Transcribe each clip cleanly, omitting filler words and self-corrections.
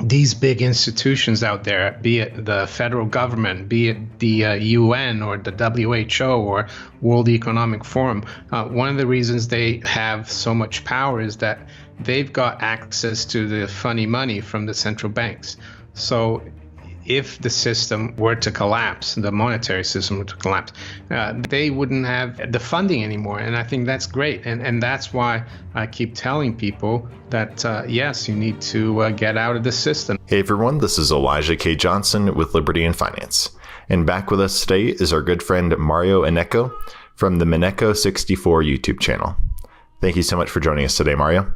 these big institutions out there, be it the federal government, be it the UN or the WHO or World Economic Forum, one of the reasons they have so much power is that they've got access to the funny money from the central banks. So if the system were to collapse, the monetary system were to collapse, they wouldn't have the funding anymore. And I think that's great. And that's why I keep telling people that, yes, you need to get out of the system. Hey, everyone, this is Elijah K. Johnson with Liberty and Finance. And back with us today is our good friend Mario Ineco from the Mineco64 YouTube channel. Thank you so much for joining us today, Mario.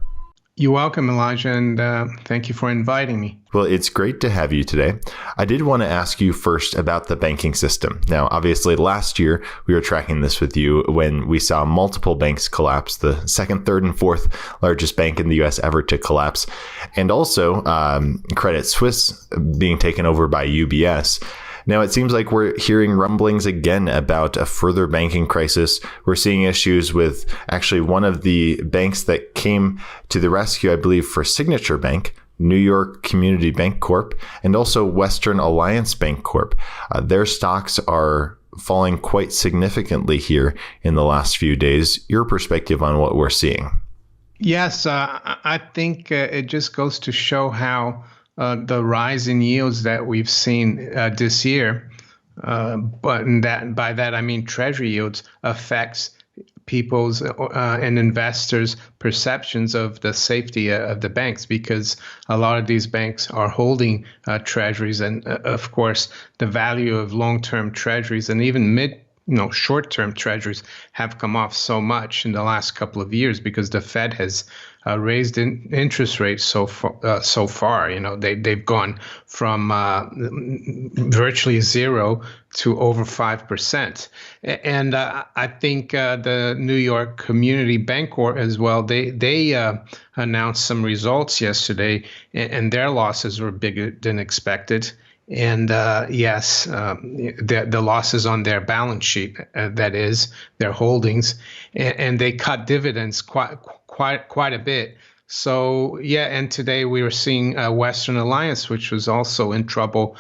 You're welcome, Elijah, and thank you for inviting me. Well, it's great to have you today. I did want to ask you first about the banking system. Now, obviously, last year, we were tracking this with you when we saw multiple banks collapse, the second, third, and fourth largest bank in the U.S. ever to collapse, and also Credit Suisse being taken over by UBS. Now, it seems like we're hearing rumblings again about a further banking crisis. We're seeing issues with actually one of the banks that came to the rescue, I believe, for Signature Bank, New York Community Bank Corp, and also Western Alliance Bank Corp. Their stocks are falling quite significantly here in the last few days. Your perspective on what we're seeing? Yes, I think it just goes to show how the rise in yields that we've seen this year, but by that I mean Treasury yields, affects people's and investors' perceptions of the safety of the banks, because a lot of these banks are holding treasuries, and of course the value of long-term treasuries and even short-term treasuries have come off so much in the last couple of years because the Fed has raised interest rates so far. They've gone from virtually zero to over 5%. And I think the New York Community Bank Corp as well, they announced some results yesterday, and their losses were bigger than expected. And yes, the losses on their balance sheet, that is, their holdings, and they cut dividends quite a bit. So yeah, and today we were seeing Western Alliance, which was also in trouble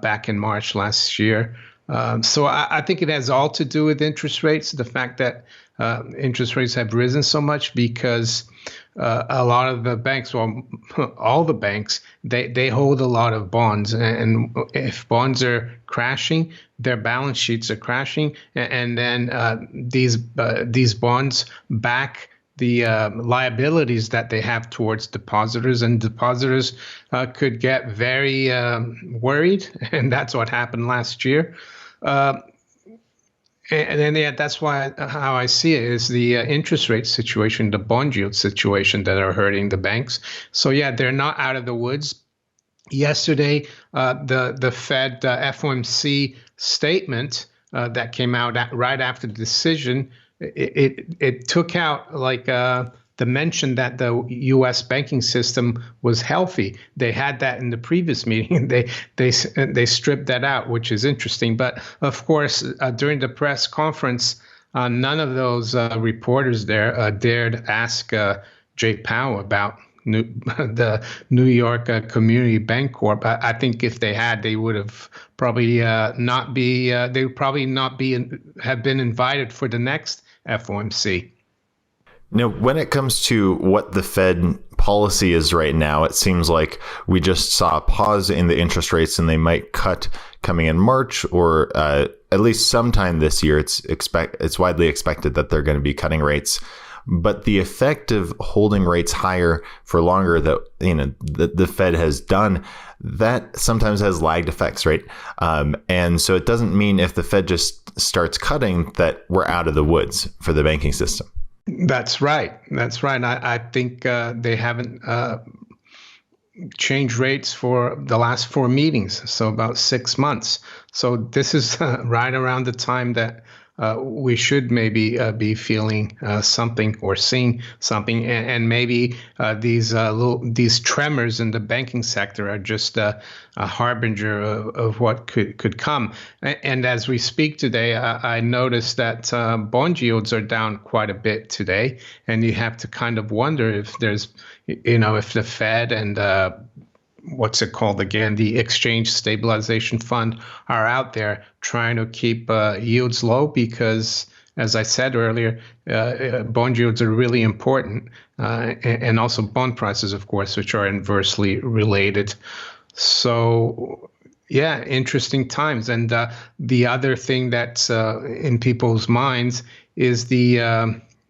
back in March last year. So I think it has all to do with interest rates, the fact that interest rates have risen so much because a lot of the banks, well, all the banks, they hold a lot of bonds. And if bonds are crashing, their balance sheets are crashing. And then these bonds back the liabilities that they have towards depositors, and depositors could get very worried. And that's what happened last year. And then, yeah, that's why how I see it is the interest rate situation, the bond yield situation that are hurting the banks. So, yeah, they're not out of the woods. Yesterday, the Fed FOMC statement that came out right after the decision, it took out like the mention that the U.S. banking system was healthy. They had that in the previous meeting. They stripped that out, which is interesting. But of course, during the press conference, none of those reporters there dared ask Jay Powell about the New York Community Bank Corp. I think if they had, they would have probably not be. They would probably not have been invited for the next FOMC. Now, when it comes to what the Fed policy is right now, it seems like we just saw a pause in the interest rates, and they might cut coming in March or at least sometime this year. It's widely expected that they're going to be cutting rates. But the effect of holding rates higher for longer that the Fed has done, that sometimes has lagged effects, right? And so it doesn't mean if the Fed just starts cutting that we're out of the woods for the banking system. That's right. I think they haven't changed rates for the last 4 meetings, so about 6 months. So this is right around the time that we should maybe be feeling something or seeing something, and maybe these tremors in the banking sector are just a harbinger of what could come. And as we speak today, I noticed that bond yields are down quite a bit today, and you have to kind of wonder if there's, if the Fed and what's it called again? The Exchange Stabilization Fund are out there trying to keep yields low because, as I said earlier, bond yields are really important, and also bond prices, of course, which are inversely related. So, yeah, interesting times. And the other thing that's in people's minds is the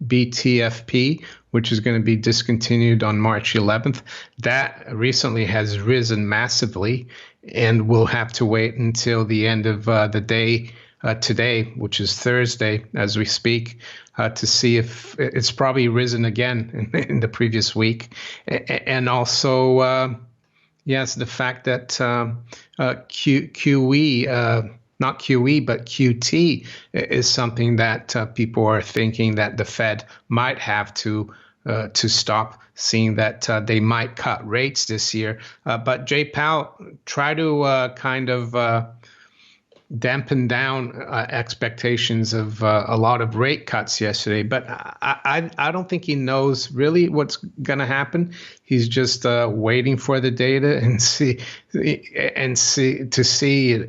BTFP, which is going to be discontinued on March 11th. That recently has risen massively, and we'll have to wait until the end of the day today, which is Thursday as we speak, to see if it's probably risen again in the previous week. And also, yes, the fact that QE, not QE, but QT is something that people are thinking that the Fed might have to stop, seeing that they might cut rates this year. But Jay Powell tried to kind of dampen down expectations of a lot of rate cuts yesterday, but I don't think he knows really what's going to happen. He's just waiting for the data and see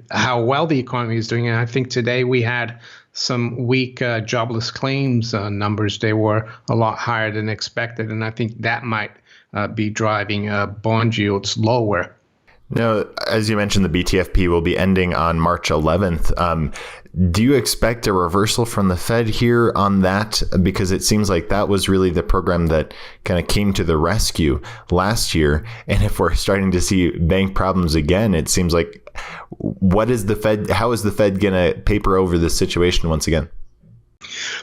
how well the economy is doing. And I think today we had some weak jobless claims numbers. They were a lot higher than expected, and I think that might be driving bond yields lower. Now, as you mentioned, the BTFP will be ending on March 11th. Do you expect a reversal from the Fed here on that? Because it seems like that was really the program that kind of came to the rescue last year. And if we're starting to see bank problems again, it seems like how is the Fed going to paper over this situation once again?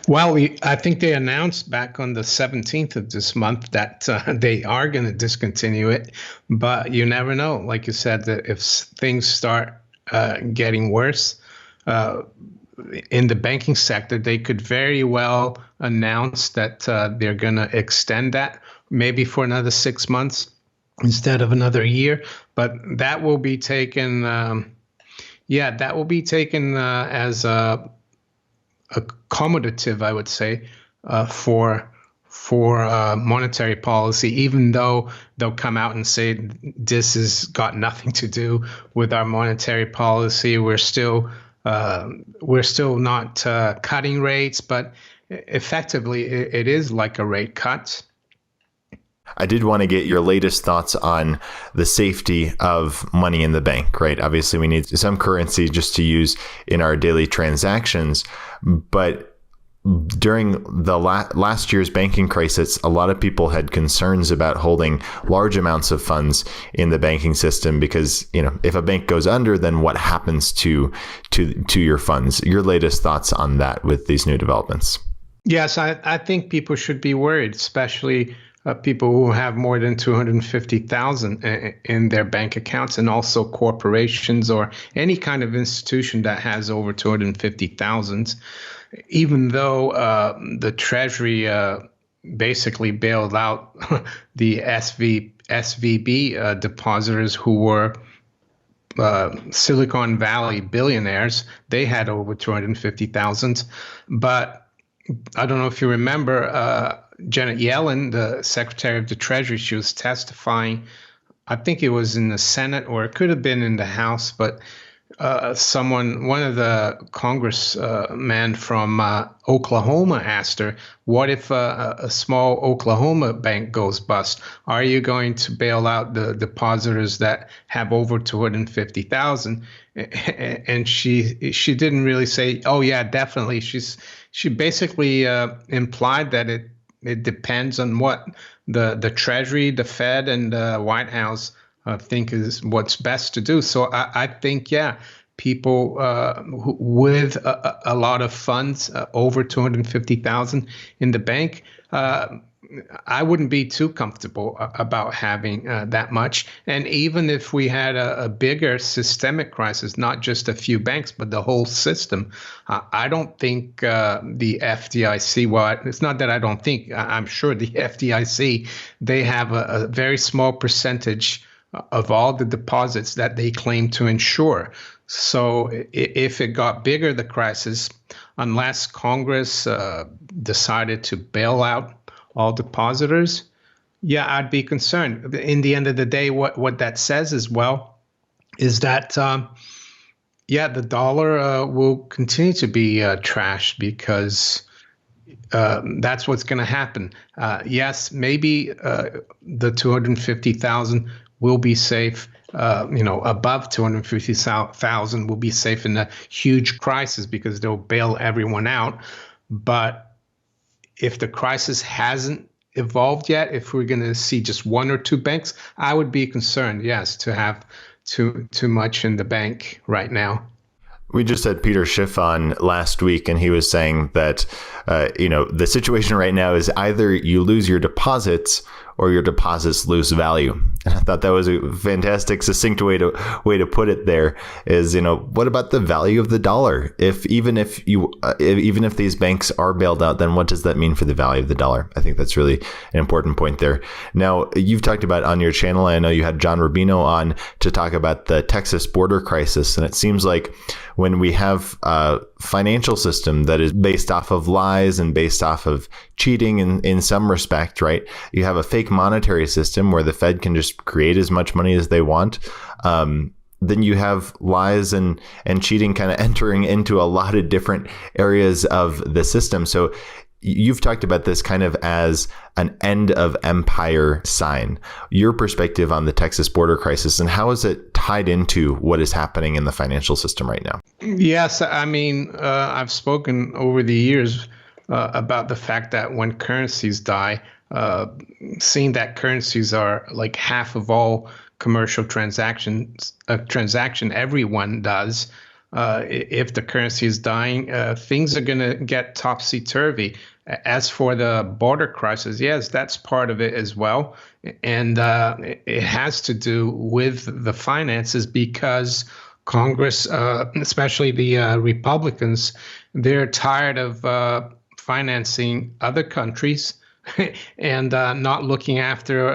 Well, I think they announced back on the 17th of this month that they are going to discontinue it. But you never know. Like you said, that if things start getting worse in the banking sector, they could very well announce that they're going to extend that maybe for another 6 months instead of another year. But that will be taken. That will be taken as accommodative, I would say, for monetary policy, even though they'll come out and say this has got nothing to do with our monetary policy. We're still not cutting rates, but effectively it is like a rate cut. I did want to get your latest thoughts on the safety of money in the bank, right? Obviously, we need some currency just to use in our daily transactions. But during the last year's banking crisis, a lot of people had concerns about holding large amounts of funds in the banking system because, if a bank goes under, then what happens to your funds? Your latest thoughts on that with these new developments? Yes, I think people should be worried, especially people who have more than 250,000 in their bank accounts, and also corporations or any kind of institution that has over 250,000. Even though the Treasury basically bailed out the SVB depositors who were Silicon Valley billionaires, they had over 250,000. But I don't know if you remember, Janet Yellen, the Secretary of the Treasury, she was testifying, I think it was in the Senate or it could have been in the House, but one of the congressmen from Oklahoma asked her, what if a small Oklahoma bank goes bust? Are you going to bail out the depositors that have over 250,000? And she didn't really say, oh yeah, definitely. She basically implied that it depends on what the Treasury, the Fed, and the White House think is what's best to do. So I think, people with a lot of funds, over 250,000 in the bank, I wouldn't be too comfortable about having that much. And even if we had a bigger systemic crisis, not just a few banks, but the whole system, I don't think the FDIC, well, it's not that I don't think, I'm sure the FDIC, they have a very small percentage of all the deposits that they claim to insure. So if it got bigger, the crisis, unless Congress decided to bail out all depositors, Yeah, I'd be concerned. In the end of the day, what that says as well is that yeah, the dollar will continue to be trashed because that's what's going to happen. Yes, maybe the 250,000 will be safe. Above 250,000 will be safe in a huge crisis because they'll bail everyone out. But if the crisis hasn't evolved yet, if we're going to see just one or two banks, I would be concerned, yes, to have too much in the bank right now. We just had Peter Schiff on last week, and he was saying that, the situation right now is either you lose your deposits or your deposits lose value. And I thought that was a fantastic, succinct way to put it. There is, what about the value of the dollar? Even if these banks are bailed out, then what does that mean for the value of the dollar? I think that's really an important point there. Now, you've talked about on your channel, I know you had John Rubino on to talk about the Texas border crisis, and it seems like when we have a financial system that is based off of lies and based off of cheating in some respect, right? You have a fake monetary system where the Fed can just create as much money as they want. Then you have lies and cheating kind of entering into a lot of different areas of the system. So you've talked about this kind of as an end of empire sign. Your perspective on the Texas border crisis and how is it tied into what is happening in the financial system right now? Yes, I mean, I've spoken over the years about the fact that when currencies die, seeing that currencies are like half of all commercial transaction everyone does. If the currency is dying, things are going to get topsy-turvy. As for the border crisis, yes, that's part of it as well. And it has to do with the finances because Congress, especially the Republicans, they're tired of financing other countries and not looking after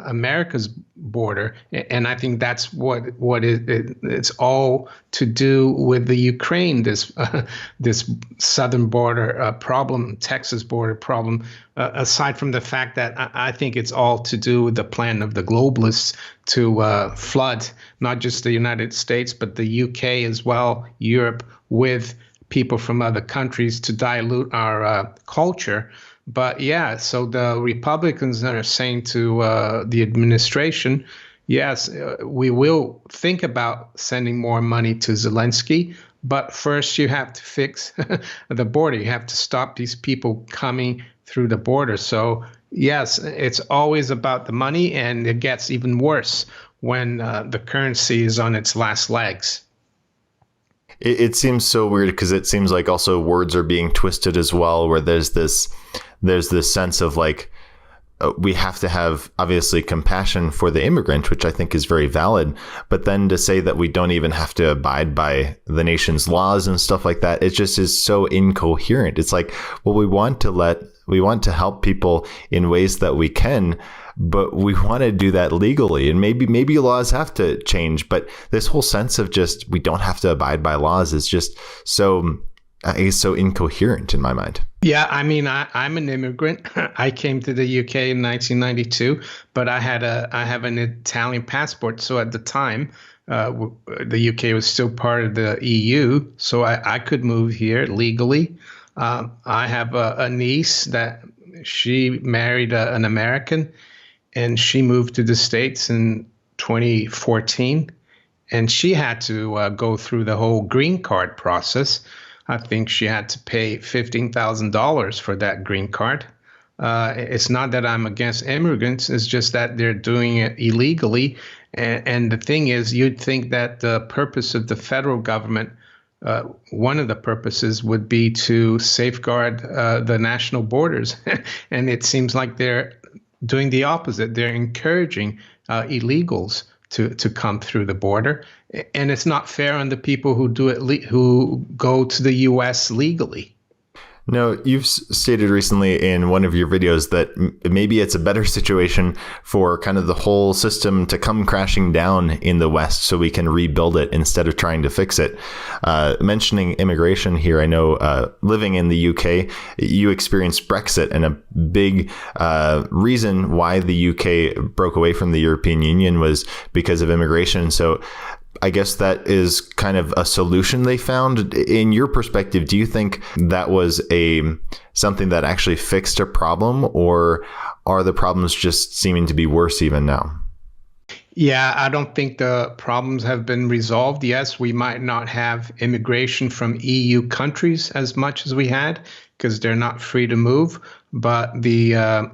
America's border. And I think that's it's all to do with the Ukraine, this southern border problem, Texas border problem, aside from the fact that I think it's all to do with the plan of the globalists to flood not just the United States, but the UK as well, Europe, with people from other countries to dilute our culture. But yeah, so the Republicans are saying to the administration, yes, we will think about sending more money to Zelensky, but first you have to fix the border. You have to stop these people coming through the border. So yes, it's always about the money, and it gets even worse when the currency is on its last legs. It seems so weird because it seems like also words are being twisted as well, where there's this sense of like, we have to have obviously compassion for the immigrant, which I think is very valid. But then to say that we don't even have to abide by the nation's laws and stuff like that, it just is so incoherent. It's like, well, we want to help people in ways that we can, but we want to do that legally. And maybe laws have to change. But this whole sense of just we don't have to abide by laws is just so incoherent in my mind. Yeah, I mean, I'm an immigrant. I came to the UK in 1992, but I have an Italian passport. So at the time, the UK was still part of the EU, so I could move here legally. I have a niece that she married an American, and she moved to the States in 2014, and she had to go through the whole green card process. I think she had to pay $15,000 for that green card. It's not that I'm against immigrants. It's just that they're doing it illegally. And the thing is, you'd think that the purpose of the federal government, one of the purposes would be to safeguard the national borders. And it seems like they're doing the opposite. They're encouraging illegals to come through the border. And it's not fair on the people who do it, who go to the U.S. legally. No, you've stated recently in one of your videos that maybe it's a better situation for kind of the whole system to come crashing down in the West so we can rebuild it instead of trying to fix it. Mentioning immigration here, I know living in the UK, you experienced Brexit, and a big reason why the UK broke away from the European Union was because of immigration. So I guess that is kind of a solution they found. In your perspective, do you think that was something that actually fixed a problem, or are the problems just seeming to be worse even now? Yeah, I don't think the problems have been resolved. Yes, we might not have immigration from EU countries as much as we had because they're not free to move, but the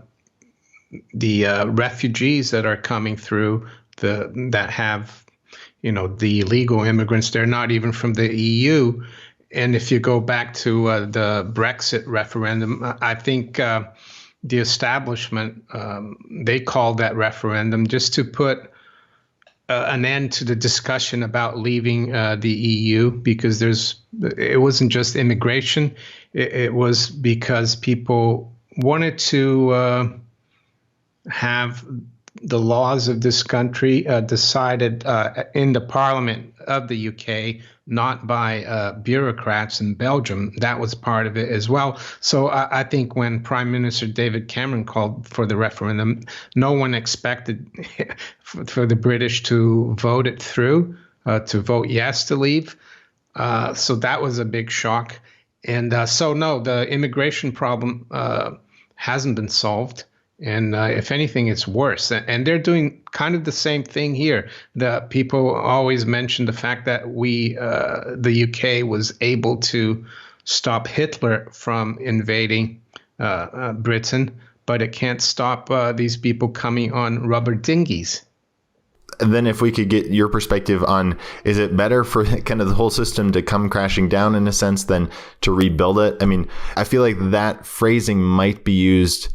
refugees that are coming through that have the illegal immigrants, they're not even from the EU. And if you go back to the Brexit referendum, I think the establishment, they called that referendum just to put an end to the discussion about leaving the EU, because it wasn't just immigration. It was because people wanted to have the laws of this country decided in the Parliament of the UK, not by bureaucrats in Belgium. That was part of it as well. So I think when Prime Minister David Cameron called for the referendum, no one expected for the British to vote it through, to vote yes to leave. So that was a big shock. And so no, the immigration problem hasn't been solved. And if anything, it's worse. And they're doing kind of the same thing here. The people always mention the fact that the UK was able to stop Hitler from invading Britain, but it can't stop these people coming on rubber dinghies. And then if we could get your perspective on, is it better for kind of the whole system to come crashing down in a sense than to rebuild it? I mean, I feel like that phrasing might be used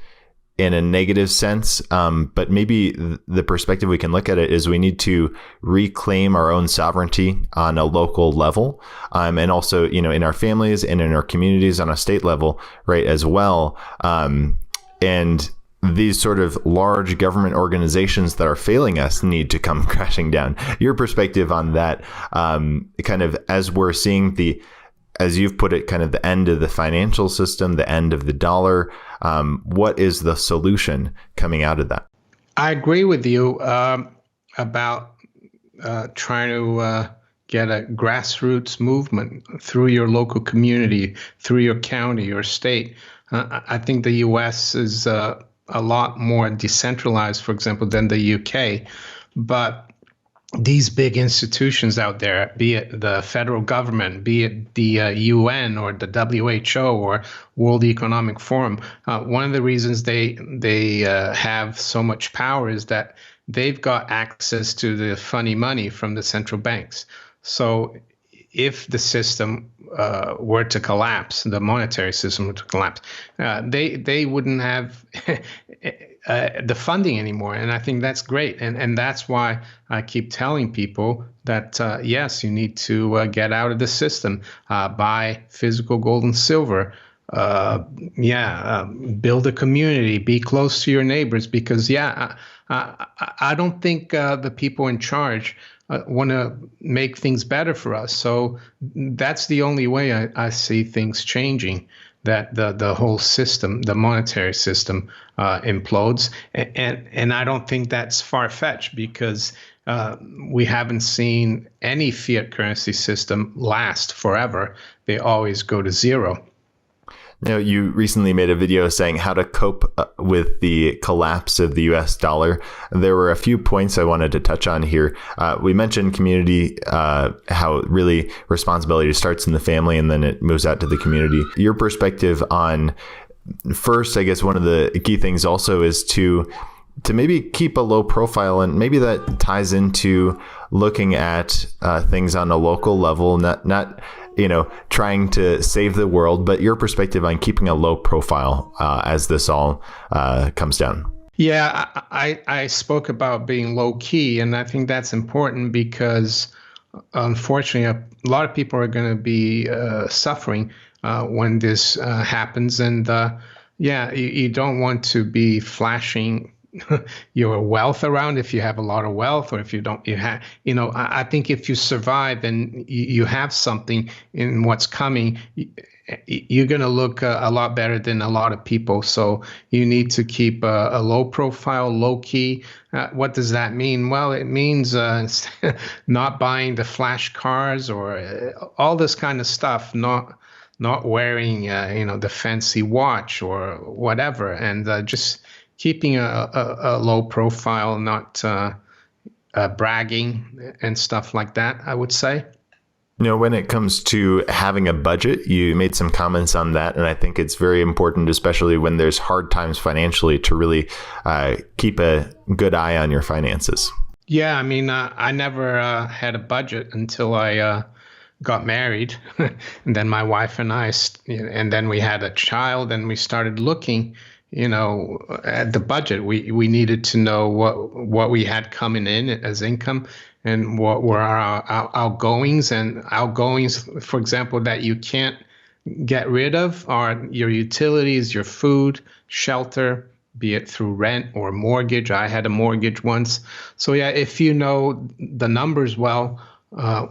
in a negative sense, but maybe the perspective we can look at it is we need to reclaim our own sovereignty on a local level, and also in our families and in our communities on a state level, right, as well. And these sort of large government organizations that are failing us need to come crashing down. Your perspective on that, kind of as we're seeing as you've put it, kind of the end of the financial system, the end of the dollar. What is the solution coming out of that? I agree with you about trying to get a grassroots movement through your local community, through your county or state. I think the U.S. is a lot more decentralized, for example, than the UK. But these big institutions out there, be it the federal government, be it the UN or the WHO or World Economic Forum, one of the reasons they have so much power is that they've got access to the funny money from the central banks. So if the system were to collapse, the monetary system were to collapse, they wouldn't have the funding anymore. And I think that's great. And that's why I keep telling people that, yes, you need to get out of the system, buy physical gold and silver, build a community, be close to your neighbors, because, I don't think the people in charge want to make things better for us. So that's the only way I see things changing, that the whole system, the monetary system, implodes. And I don't think that's far-fetched, because we haven't seen any fiat currency system last forever. They always go to zero. Now, you recently made a video saying how to cope with the collapse of the US dollar. There were a few points I wanted to touch on here. We mentioned community, how really responsibility starts in the family and then it moves out to the community. Your perspective on, first, I guess one of the key things also is to maybe keep a low profile, and maybe that ties into looking at things on a local level, not trying to save the world, but your perspective on keeping a low profile as this all comes down. Yeah, I spoke about being low key, and I think that's important because, unfortunately, a lot of people are going to be suffering. when this happens. And you don't want to be flashing your wealth around if you have a lot of wealth, or if you don't, I think if you survive and you have something in what's coming, you're going to look a lot better than a lot of people. So you need to keep a low profile, low key. What does that mean? Well, it means not buying the flash cars or all this kind of stuff, not wearing, the fancy watch or whatever, and just keeping a low profile, not bragging and stuff like that, I would say. When it comes to having a budget, you made some comments on that, and I think it's very important, especially when there's hard times financially, to really keep a good eye on your finances. Yeah, I mean, I never had a budget until I got married, and then my wife and I, and then we had a child, and we started looking, at the budget. We needed to know what we had coming in as income, and what were our outgoings. And outgoings, for example, that you can't get rid of are your utilities, your food, shelter, be it through rent or mortgage. I had a mortgage once. So yeah, if you know the numbers well,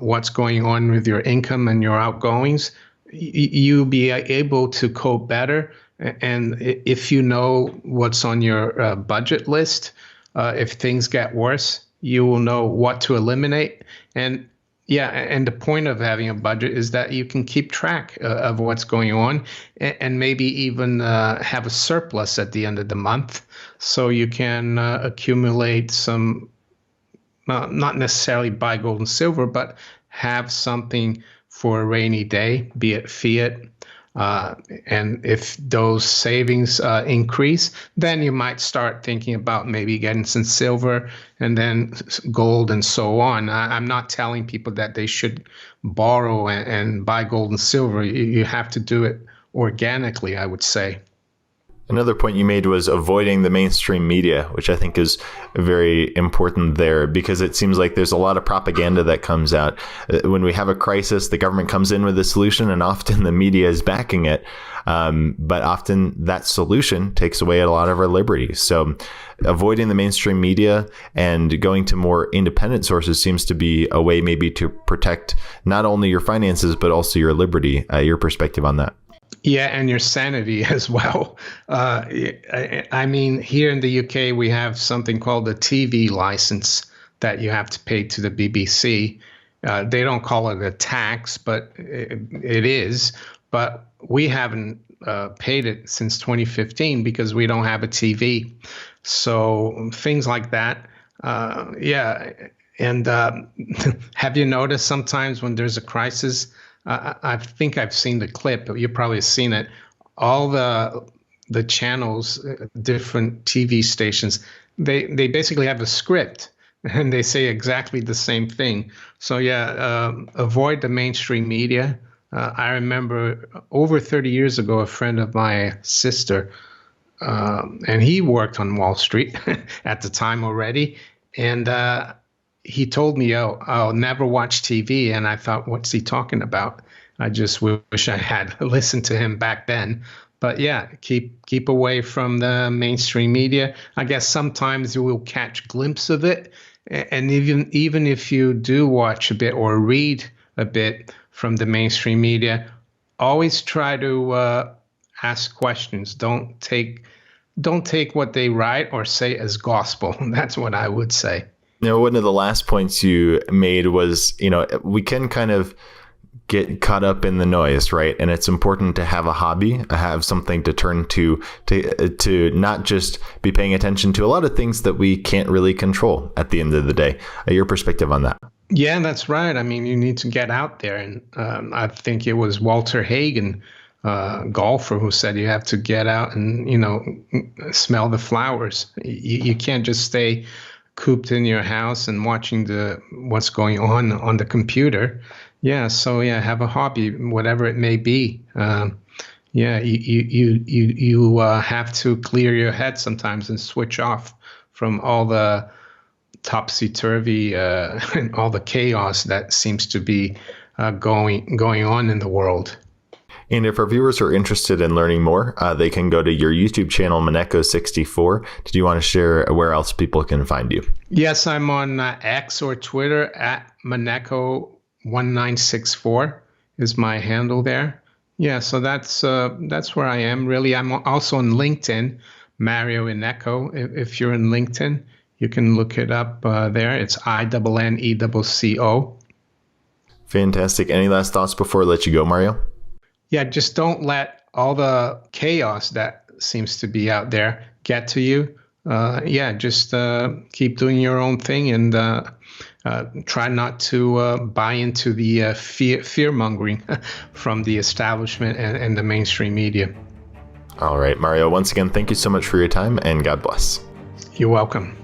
what's going on with your income and your outgoings, you'll be able to cope better. And if you know what's on your budget list, if things get worse, you will know what to eliminate. And and the point of having a budget is that you can keep track of what's going on, and maybe even have a surplus at the end of the month, so you can accumulate some, not necessarily buy gold and silver, but have something for a rainy day, be it fiat. And if those savings increase, then you might start thinking about maybe getting some silver and then gold and so on. I'm not telling people that they should borrow and buy gold and silver. You have to do it organically, I would say. Another point you made was avoiding the mainstream media, which I think is very important there, because it seems like there's a lot of propaganda that comes out. When we have a crisis, the government comes in with a solution, and often the media is backing it. But often that solution takes away a lot of our liberties. So avoiding the mainstream media and going to more independent sources seems to be a way maybe to protect not only your finances, but also your liberty. Your perspective on that? Yeah, and your sanity as well. I mean, here in the UK, we have something called a TV license that you have to pay to the BBC. They don't call it a tax, but it is. But we haven't paid it since 2015 because we don't have a TV. So things like that. And have you noticed sometimes when there's a crisis, I think I've seen the clip, you've probably seen it, all the channels, different TV stations, they basically have a script and they say exactly the same thing. So avoid the mainstream media. I remember over 30 years ago, a friend of my sister, and he worked on Wall Street at the time already, and he told me, I'll never watch TV. And I thought, what's he talking about? I just wish I had listened to him back then. But yeah, keep away from the mainstream media. I guess sometimes you will catch a glimpse of it. And even if you do watch a bit or read a bit from the mainstream media, always try to ask questions. Don't take what they write or say as gospel. That's what I would say. One of the last points you made was, we can kind of get caught up in the noise, right? And it's important to have a hobby, have something to turn to not just be paying attention to a lot of things that we can't really control at the end of the day. Your perspective on that? Yeah, that's right. I mean, you need to get out there. And I think it was Walter Hagen, golfer, who said you have to get out and, smell the flowers. You can't just stay cooped in your house and watching what's going on the computer. So have a hobby, whatever it may be. You have to clear your head sometimes and switch off from all the topsy-turvy and all the chaos that seems to be going on in the world. And if our viewers are interested in learning more, they can go to your YouTube channel, Maneko64. Did you want to share where else people can find you? Yes, I'm on X or Twitter at Maneko1964 is my handle there. Yeah, so that's where I am really. I'm also on LinkedIn, Mario Inecco. If you're in LinkedIn, you can look it up there. It's INNECCO. Fantastic. Any last thoughts before I let you go, Mario? Yeah, just don't let all the chaos that seems to be out there get to you. Just keep doing your own thing and try not to buy into the fear-mongering from the establishment and the mainstream media. All right, Mario, once again, thank you so much for your time and God bless. You're welcome.